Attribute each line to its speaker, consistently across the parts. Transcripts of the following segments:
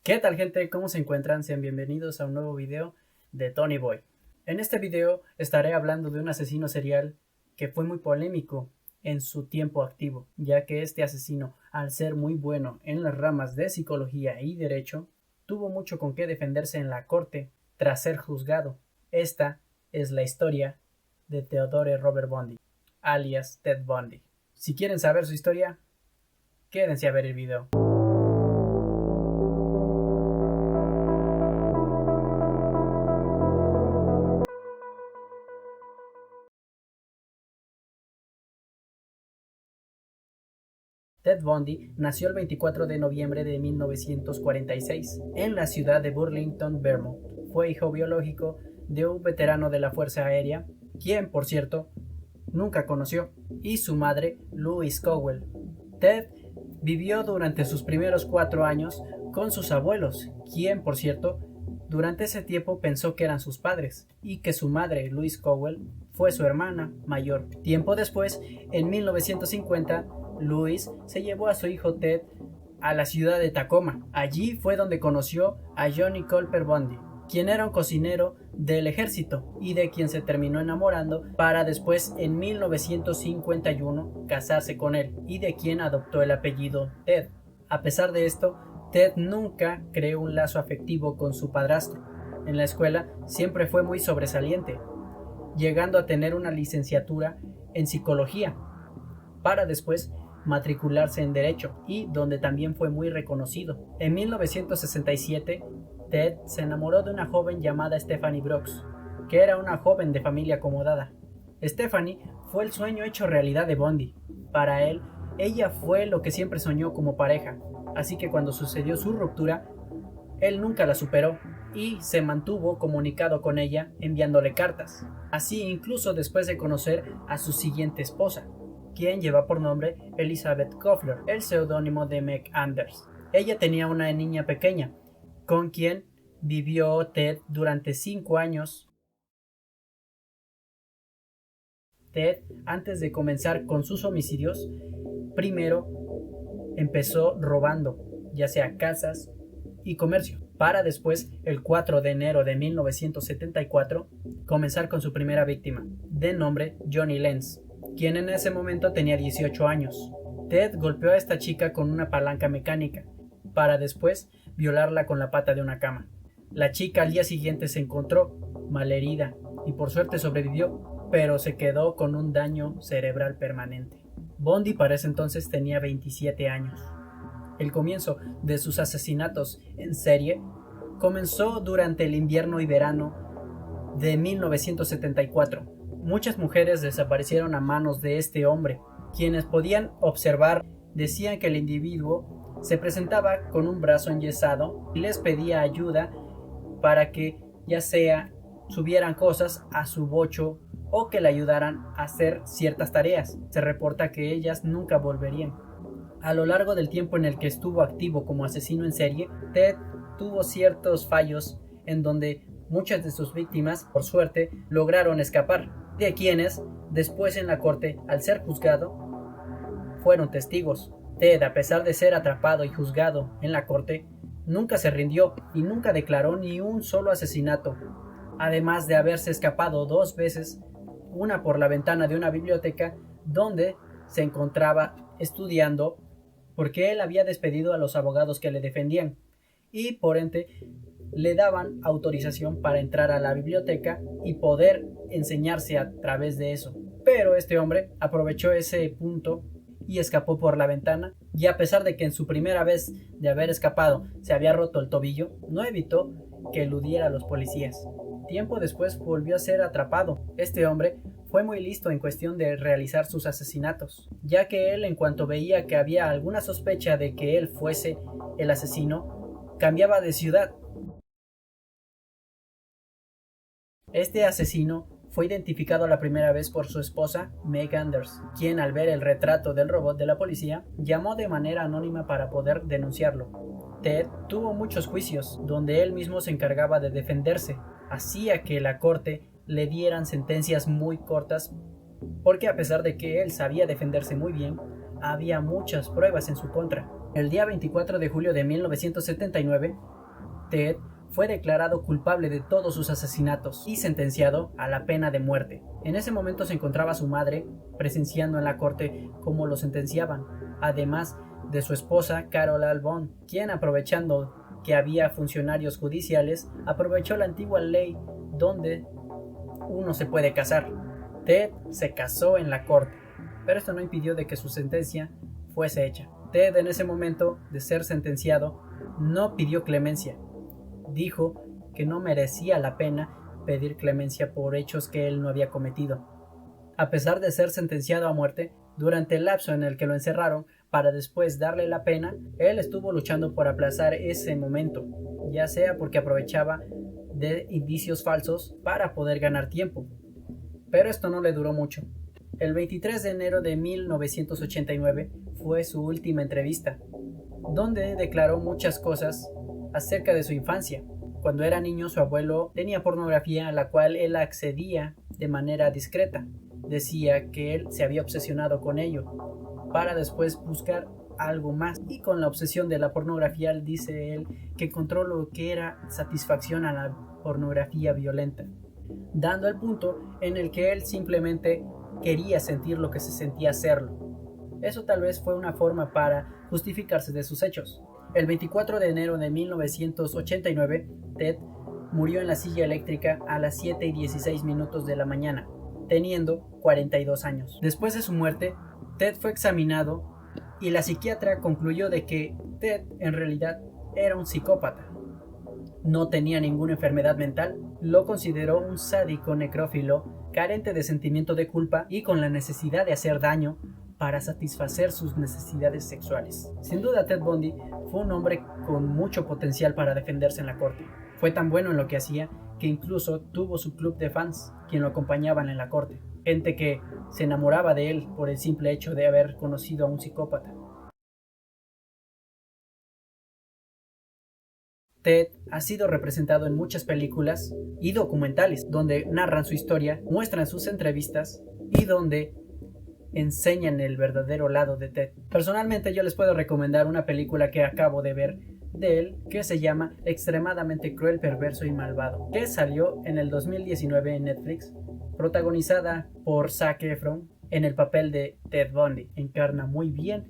Speaker 1: ¿Qué tal, gente? ¿Cómo se encuentran? Sean bienvenidos a un nuevo video de Tony Boy. En este video estaré hablando de un asesino serial que fue muy polémico en su tiempo activo, ya que este asesino, al ser muy bueno en las ramas de psicología y derecho, tuvo mucho con qué defenderse en la corte tras ser juzgado. Esta es la historia de Theodore Robert Bundy, alias Ted Bundy. Si quieren saber su historia, quédense a ver el video. Ted Bundy nació el 24 de noviembre de 1946 en la ciudad de Burlington, Vermont. Fue hijo biológico de un veterano de la Fuerza Aérea, quien, por cierto, nunca conoció, y su madre, Louise Cowell. Ted vivió durante sus primeros 4 años con sus abuelos, quien, por cierto, durante ese tiempo pensó que eran sus padres, y que su madre, Louise Cowell, fue su hermana mayor. Tiempo después, en 1950, Louise se llevó a su hijo Ted a la ciudad de Tacoma. Allí fue donde conoció a Johnny Colper Bundy, quien era un cocinero del ejército y de quien se terminó enamorando para después, en 1951, casarse con él, y de quien adoptó el apellido Ted. A pesar de esto, Ted nunca creó un lazo afectivo con su padrastro. En la escuela siempre fue muy sobresaliente, llegando a tener una licenciatura en psicología, para después matricularse en Derecho, y donde también fue muy reconocido. En 1967, Ted se enamoró de una joven llamada Stephanie Brooks, que era una joven de familia acomodada. Stephanie fue el sueño hecho realidad de Bundy. Para él, ella fue lo que siempre soñó como pareja, así que cuando sucedió su ruptura, él nunca la superó y se mantuvo comunicado con ella enviándole cartas, así incluso después de conocer a su siguiente esposa, quien lleva por nombre Elizabeth Kofler, el seudónimo de Meg Anders. Ella tenía una niña pequeña, con quien vivió Ted durante 5 años. Ted, antes de comenzar con sus homicidios, primero empezó robando, ya sea casas y comercio, para después, el 4 de enero de 1974, comenzar con su primera víctima, de nombre Johnny Lenz, quien en ese momento tenía 18 años. Ted golpeó a esta chica con una palanca mecánica, para después violarla con la pata de una cama. La chica al día siguiente se encontró malherida y por suerte sobrevivió, pero se quedó con un daño cerebral permanente. Bundy para ese entonces tenía 27 años. El comienzo de sus asesinatos en serie comenzó durante el invierno y verano de 1974. Muchas mujeres desaparecieron a manos de este hombre. Quienes podían observar decían que el individuo se presentaba con un brazo enyesado y les pedía ayuda para que ya sea subieran cosas a su bocho o que le ayudaran a hacer ciertas tareas. Se reporta que ellas nunca volverían. A lo largo del tiempo en el que estuvo activo como asesino en serie, Ted tuvo ciertos fallos en donde muchas de sus víctimas, por suerte, lograron escapar, de quienes, después en la corte, al ser juzgado, fueron testigos. Ted, a pesar de ser atrapado y juzgado en la corte, nunca se rindió y nunca declaró ni un solo asesinato, además de haberse escapado 2 veces, una por la ventana de una biblioteca donde se encontraba estudiando, porque él había despedido a los abogados que le defendían y por ende le daban autorización para entrar a la biblioteca y poder enseñarse a través de eso. Pero este hombre aprovechó ese punto y escapó por la ventana, y a pesar de que en su primera vez de haber escapado se había roto el tobillo, no evitó que eludiera a los policías. Tiempo después volvió a ser atrapado. Este hombre fue muy listo en cuestión de realizar sus asesinatos, ya que él, en cuanto veía que había alguna sospecha de que él fuese el asesino, cambiaba de ciudad. Este asesino fue identificado la primera vez por su esposa, Meg Anders, quien, al ver el retrato del robot de la policía, llamó de manera anónima para poder denunciarlo. Ted tuvo muchos juicios, donde él mismo se encargaba de defenderse, hacía que la corte le dieran sentencias muy cortas, porque a pesar de que él sabía defenderse muy bien, había muchas pruebas en su contra. El día 24 de julio de 1979, Ted fue declarado culpable de todos sus asesinatos y sentenciado a la pena de muerte. En ese momento se encontraba su madre presenciando en la corte cómo lo sentenciaban, además de su esposa Carol Albon, quien, aprovechando que había funcionarios judiciales, aprovechó la antigua ley donde uno se puede casar. Ted se casó en la corte, pero esto no impidió de que su sentencia fuese hecha. Ted, en ese momento de ser sentenciado, no pidió clemencia. Dijo que no merecía la pena pedir clemencia por hechos que él no había cometido. A pesar de ser sentenciado a muerte, durante el lapso en el que lo encerraron para después darle la pena, él estuvo luchando por aplazar ese momento, ya sea porque aprovechaba de indicios falsos para poder ganar tiempo. Pero esto no le duró mucho. El 23 de enero de 1989 fue su última entrevista, donde declaró muchas cosas acerca de su infancia. Cuando era niño, su abuelo tenía pornografía a la cual él accedía de manera discreta. Decía que él se había obsesionado con ello, para después buscar algo más. Y con la obsesión de la pornografía, dice él que encontró lo que era satisfacción a la pornografía violenta, dando el punto en el que él simplemente quería sentir lo que se sentía hacerlo. Eso tal vez fue una forma para justificarse de sus hechos. El 24 de enero de 1989, Ted murió en la silla eléctrica a las 7:16 de la mañana, teniendo 42 años. Después de su muerte, Ted fue examinado y la psiquiatra concluyó de que Ted en realidad era un psicópata. No tenía ninguna enfermedad mental, lo consideró un sádico necrófilo, carente de sentimiento de culpa y con la necesidad de hacer daño para satisfacer sus necesidades sexuales. Sin duda, Ted Bundy fue un hombre con mucho potencial para defenderse en la corte. Fue tan bueno en lo que hacía que incluso tuvo su club de fans, quien lo acompañaban en la corte. Gente que se enamoraba de él por el simple hecho de haber conocido a un psicópata. Ted ha sido representado en muchas películas y documentales donde narran su historia, muestran sus entrevistas y donde enseñan el verdadero lado de Ted. Personalmente yo les puedo recomendar una película que acabo de ver de él que se llama Extremadamente cruel, perverso y malvado, que salió en el 2019 en Netflix, protagonizada por Zac Efron en el papel de Ted Bundy. Encarna muy bien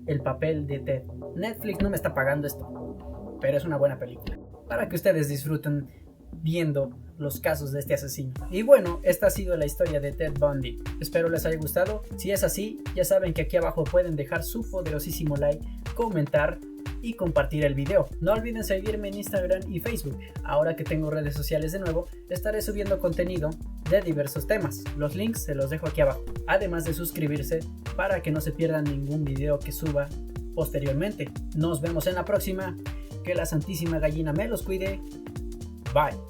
Speaker 1: el papel de Ted. Netflix no me está pagando esto, pero es una buena película para que ustedes disfruten viendo los casos de este asesino. Y bueno, esta ha sido la historia de Ted Bundy. Espero les haya gustado. Si es así, ya saben que aquí abajo pueden dejar su poderosísimo like, comentar y compartir el video. No olviden seguirme en Instagram y Facebook. Ahora que tengo redes sociales de nuevo, estaré subiendo contenido de diversos temas. Los links se los dejo aquí abajo. Además de suscribirse para que no se pierdan ningún video que suba posteriormente. Nos vemos en la próxima. Que la santísima gallina me los cuide. Bye.